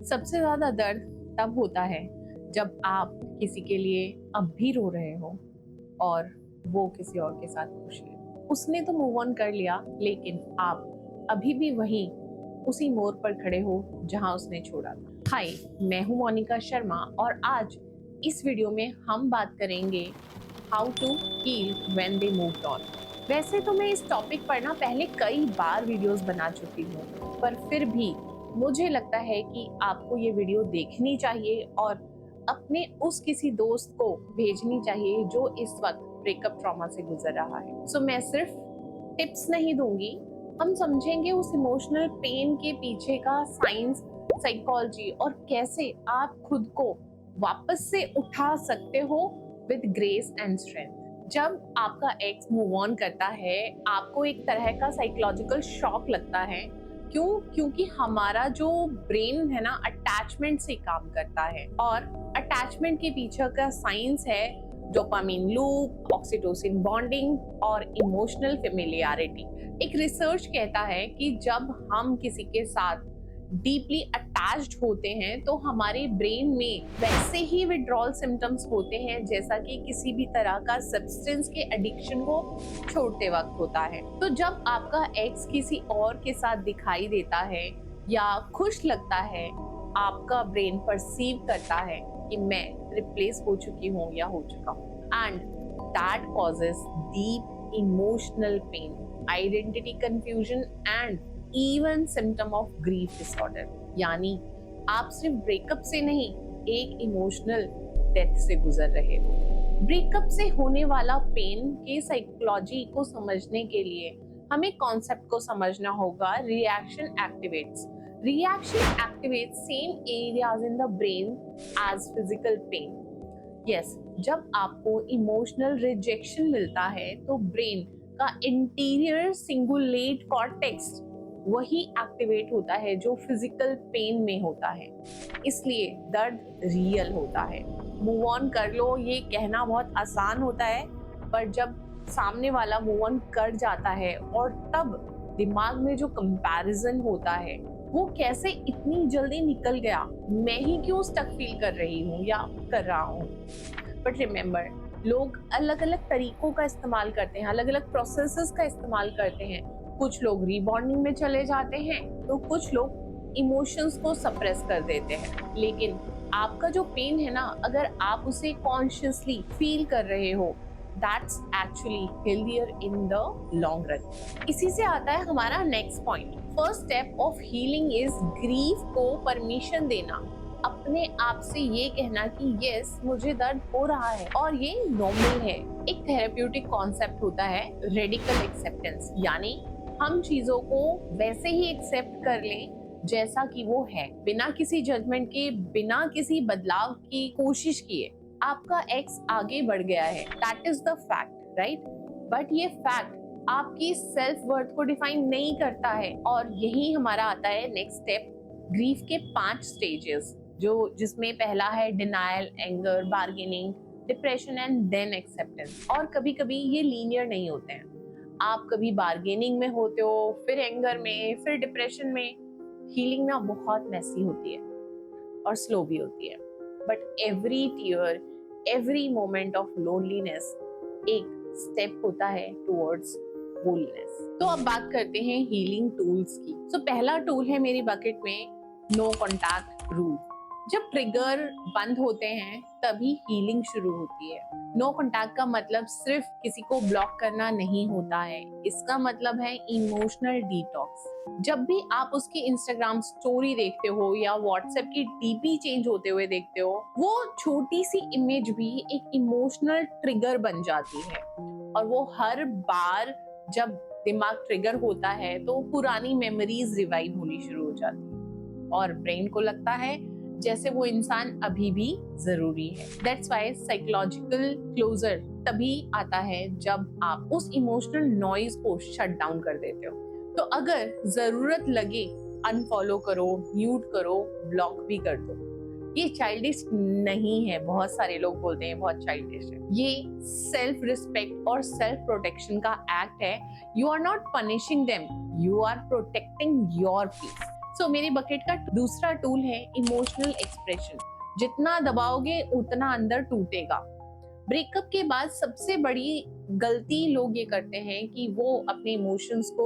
सबसे ज्यादा दर्द तब होता है जब आप किसी के लिए अब भी रो रहे हो और वो किसी और के साथ खुश है। उसने तो मूव ऑन कर लिया, लेकिन आप अभी भी वहीं उसी मोड़ पर खड़े हो जहां उसने छोड़ा था। हाय, मैं हूं मोनिका शर्मा और आज इस वीडियो में हम बात करेंगे how to heal when they moved on. वैसे तो मैं इस टॉपिक पर ना पहले कई बार वीडियोस बना चुकी हूँ, पर फिर भी मुझे लगता है कि आपको ये वीडियो देखनी चाहिए और अपने उस किसी दोस्त को भेजनी चाहिए जो इस वक्त ब्रेकअप ट्रॉमा से गुजर रहा है। सो मैं सिर्फ टिप्स नहीं दूंगी, हम समझेंगे उस इमोशनल पेन के पीछे का साइंस, साइकोलॉजी और कैसे आप खुद को वापस से उठा सकते हो विद ग्रेस एंड स्ट्रेंथ। जब आपका एक्स मूव ऑन करता है, आपको एक तरह का साइकोलॉजिकल शॉक लगता है। क्यों? क्योंकि हमारा जो ब्रेन है ना, अटैचमेंट से काम करता है और अटैचमेंट के पीछे का साइंस है डोपामिन लूप, ऑक्सीटोसिन बॉन्डिंग और इमोशनल फेमिलियरिटी। एक रिसर्च कहता है कि जब हम किसी के साथ डीपली अटैच्ड होते हैं तो हमारे ब्रेन में वैसे ही विड्रॉल सिम्टम्स होते हैं जैसा कि किसी भी तरह का सब्सटेंस के एडिक्शन को छोड़ते वक्त होता है। तो जब आपका एक्स किसी और के साथ दिखाई देता है या खुश लगता है, आपका ब्रेन परसीव करता है कि मैं रिप्लेस हो चुकी हूँ या हो चुका हूँ, and that causes deep emotional pain, identity confusion and even symptom of grief disorder. यानी आप सिर्फ ब्रेकअप से नहीं, एक इमोशनल डेथ से गुजर रहे हो। ब्रेकअप से होने वाला पेन के साइकोलॉजी को समझने के लिए हमें कॉन्सेप्ट को समझना होगा। Reaction activates same areas in the brain as physical pain. Yes, जब आपको इमोशनल रिजेक्शन मिलता है तो ब्रेन का इंटीरियर सिंगुलेट कॉर्टेक्स वही एक्टिवेट होता है जो फिजिकल पेन में होता है। इसलिए दर्द रियल होता है। मूव ऑन कर लो ये कहना बहुत आसान होता है, पर जब सामने वाला मूव ऑन कर जाता है और तब दिमाग में जो कंपैरिजन होता है, वो कैसे इतनी जल्दी निकल गया, मैं ही क्यों स्टक फील कर रही हूँ या कर रहा हूँ। बट रिमेम्बर, लोग अलग अलग तरीकों का इस्तेमाल करते हैं, अलग अलग प्रोसेसेस का इस्तेमाल करते हैं। कुछ लोग रीबॉन्डिंग में चले जाते हैं तो कुछ लोग इमोशंस को सप्रेस कर देते हैं। लेकिन आपका जो पेन है ना, अगर आप उसे कॉन्शियसली फील कर रहे हो, that's actually healthier in the long run. इसी से आता है हमारा next point. First step of healing is grief को परमिशन देना। अपने आप से ये कहना कि यस, मुझे दर्द हो रहा है और ये नॉर्मल है। एक थेरेप्यूटिक कॉन्सेप्ट होता है रेडिकल एक्सेप्टेंस, यानी हम चीजों को वैसे ही एक्सेप्ट कर लें जैसा कि वो है, बिना किसी जजमेंट के, बिना किसी बदलाव की कोशिश किए। आपका एक्स आगे बढ़ गया है, that is the fact, right? But ये फैक्ट आपकी सेल्फ वर्थ को डिफाइन नहीं करता है। और यही हमारा आता है नेक्स्ट स्टेप, ग्रीफ के 5 स्टेजेस, जिसमें पहला है denial, anger, bargaining, depression and then acceptance. और कभी कभी ये लीनियर नहीं होते हैं। आप कभी बार्गेनिंग में होते हो, फिर एंगर में, फिर डिप्रेशन में। हीलिंग ना बहुत मेसी होती है और स्लो भी होती है, but every tear, every moment of loneliness एक स्टेप होता है टुवर्ड्स होलनेस। तो अब बात करते हैं हीलिंग टूल्स की। पहला टूल है मेरी बकेट में, नो कॉन्टैक्ट रूल। जब ट्रिगर बंद होते हैं तभी हीलिंग शुरू होती है। नो कॉन्टैक्ट का मतलब सिर्फ किसी को ब्लॉक करना नहीं होता है, इसका मतलब है इमोशनल डिटॉक्स। जब भी आप उसकी इंस्टाग्राम स्टोरी देखते हो या व्हाट्सएप की डीपी चेंज होते हुए देखते हो, वो छोटी सी इमेज भी एक इमोशनल ट्रिगर बन जाती है। और वो हर बार जब दिमाग ट्रिगर होता है तो पुरानी मेमोरीज रिवाइव होनी शुरू हो जाती है और ब्रेन को लगता है जैसे वो इंसान अभी भी जरूरी है। दैट्स व्हाई साइकोलॉजिकल क्लोजर तभी आता है जब आप उस इमोशनल नॉइज को शट डाउन कर देते हो। तो अगर जरूरत लगे अनफॉलो करो, म्यूट करो, ब्लॉक भी कर दो। ये चाइल्डिश नहीं है, बहुत सारे लोग बोलते हैं बहुत चाइल्डिश है। ये सेल्फ रिस्पेक्ट और सेल्फ प्रोटेक्शन का एक्ट है। You are not punishing them, you are protecting your peace. So मेरे बकेट का दूसरा टूल है इमोशनल एक्सप्रेशन। जितना दबाओगे उतना अंदर टूटेगा। ब्रेकअप के बाद सबसे बड़ी गलती लोग ये करते हैं कि वो अपने इमोशंस को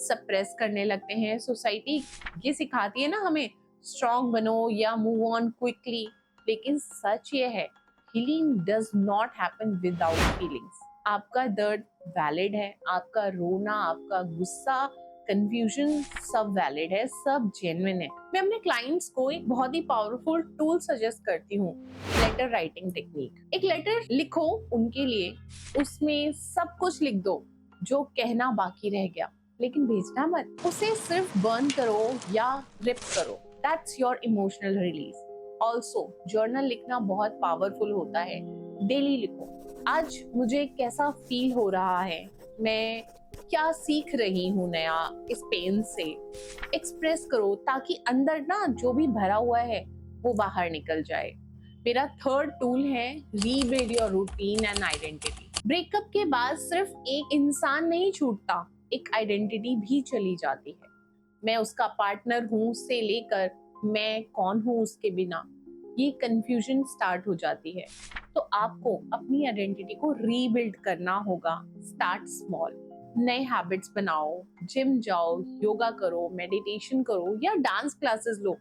सप्रेस करने लगते हैं। सोसाइटी ये सिखाती है ना हमें, स्ट्रॉन्ग बनो या मूव ऑन क्विकली, लेकिन सच ये है, healing does not happen without feelings. आपका दर्द वैलिड है, आपका रोना, आपका गुस्सा, कंफ्यूजन सब वैलिड है, सब जेन्युइन है। मैं अपने क्लाइंट्स को एक बहुत ही पावरफुल टूल सजेस्ट करती हूँ, लेटर राइटिंग टेक्निक। एक लेटर लिखो उनके लिए, उसमें सब कुछ लिख दो जो कहना बाकी रह गया, लेकिन भेजना मत। उसे सिर्फ बर्न करो या रिप करो। That's your emotional release. Also journal लिखना बहुत पावरफुल होता है। डेली लिखो, आज मुझे कैसा फील हो रहा है, मैं क्या सीख रही हूँ नया इस पेन से। एक्सप्रेस करो ताकि अंदर ना जो भी भरा हुआ है वो बाहर निकल जाए। मेरा थर्ड टूल है rebuild your routine and identity. Breakup के बाद सिर्फ एक इंसान नहीं छूटता, एक आइडेंटिटी भी चली जाती है। मैं उसका पार्टनर हूँ से लेकर मैं कौन हूँ उसके बिना, ये कंफ्यूजन स्टार्ट हो जाती है। तो आपको अपनी आइडेंटिटी को रीबिल्ड करना होगा। स्टार्ट स्मॉल, नए हैबिट्स बनाओ, जिम जाओ, योगा करो, मेडिटेशन करो या डांस क्लासेस लो।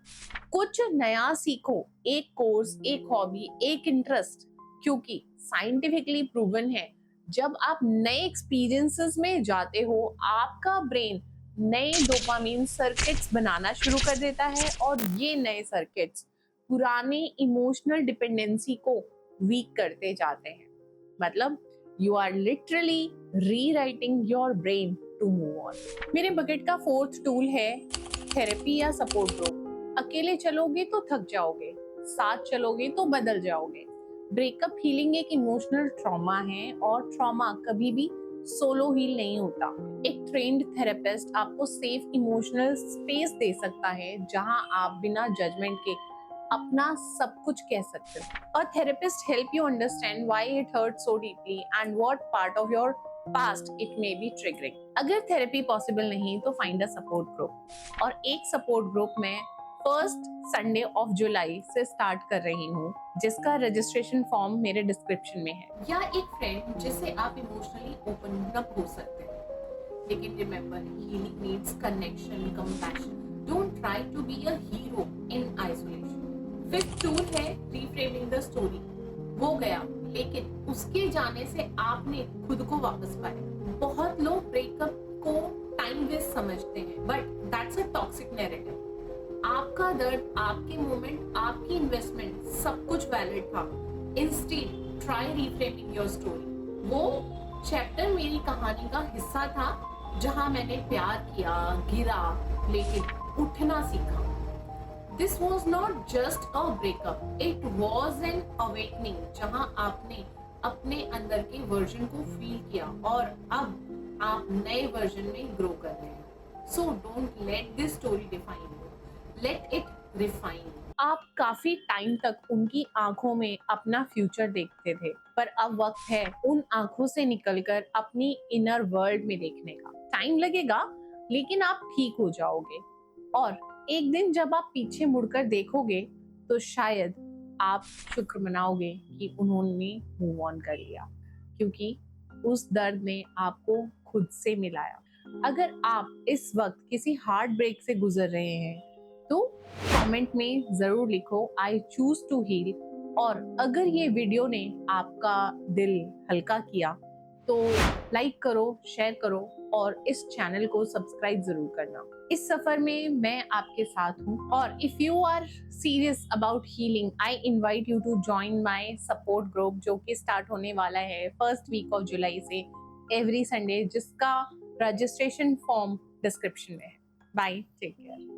कुछ नया सीखो, एक कोर्स, एक हॉबी, एक इंटरेस्ट, क्योंकि साइंटिफिकली प्रूवन है जब आप नए एक्सपीरियंसेस में जाते हो आपका ब्रेन नए डोपामीन सर्किट्स बनाना शुरू कर देता है, और ये नए सर्किट्स पुराने इमोशनल डिपेंडेंसी को वीक करते जाते हैं। मतलब you are literally rewriting your brain to move on. मेरे बकेट का फोर्थ टूल है थेरेपी या सपोर्ट ग्रुप। अकेले चलोगे तो थक जाओगे, साथ चलोगे तो बदल जाओगे। ब्रेकअप हीलिंग एक इमोशनल ट्रॉमा है, और ट्रॉमा कभी भी सोलो हील नहीं होता। एक ट्रेन्ड थेरेपिस्ट आपको सेफ इमोशनल स्पेस दे सकता है जहां आप बिना जजमेंट के अपना सब कुछ कह सकते हो। A therapist help you understand why it hurts so deeply and what part of your past it may be triggering. अगर थेरेपी पॉसिबल नहीं तो फाइंड अ सपोर्ट ग्रुप। और एक सपोर्ट ग्रुप में फर्स्ट संडे ऑफ जुलाई से start कर रही हूँ, जिसका रजिस्ट्रेशन फॉर्म मेरे डिस्क्रिप्शन में है। या एक फ्रेंड जिससे आप इमोशनली ओपन अप हो सकते हैं। लेकिन remember, healing needs connection, compassion. Don't try to be a hero in isolation. Fifth tool है रीफ्रेमिंग द स्टोरी। वो गया, लेकिन उसके जाने से आपने खुद को वापस पाया। बहुत लोग ब्रेकअप को टाइम वेस्ट समझते हैं, but that's a toxic narrative. आपका दर्द, आपके मोमेंट, आपकी इन्वेस्टमेंट सब कुछ वैलिड था। Instead try reframing your story. वो चैप्टर मेरी कहानी का हिस्सा था जहां मैंने प्यार किया, गिरा, लेकिन उठना सीखा। This was not just a breakup, it was an awakening, जहां आपने अपने अंदर के वर्जन को फील किया और अब आप नए वर्जन में ग्रो कर रहे हैं। So don't let this story define you, let it refine you. आप काफी टाइम तक उनकी आंखों में अपना फ्यूचर देखते थे, पर अब वक्त है उन आंखों से निकलकर अपनी इनर वर्ल्ड में देखने का। टाइम लगेगा, लेकिन आप ठीक हो जाओगे, और एक दिन जब आप पीछे मुड़कर देखोगे तो शायद आप शुक्र मनाओगे कि उन्होंने मूव ऑन कर लिया, क्योंकि उस दर्द ने आपको खुद से मिलाया। अगर आप इस वक्त किसी हार्ट ब्रेक से गुजर रहे हैं तो कमेंट में जरूर लिखो आई चूज टू हील। और अगर ये वीडियो ने आपका दिल हल्का किया तो लाइक करो, शेयर करो, और इस चैनल को सब्सक्राइब जरूर करना। इस सफर में मैं आपके साथ हूँ, और if you are serious about healing I invite you to join my support group, जो कि स्टार्ट होने वाला है फर्स्ट वीक ऑफ जुलाई से एवरी संडे, जिसका रजिस्ट्रेशन फॉर्म डिस्क्रिप्शन में है। Bye, take care.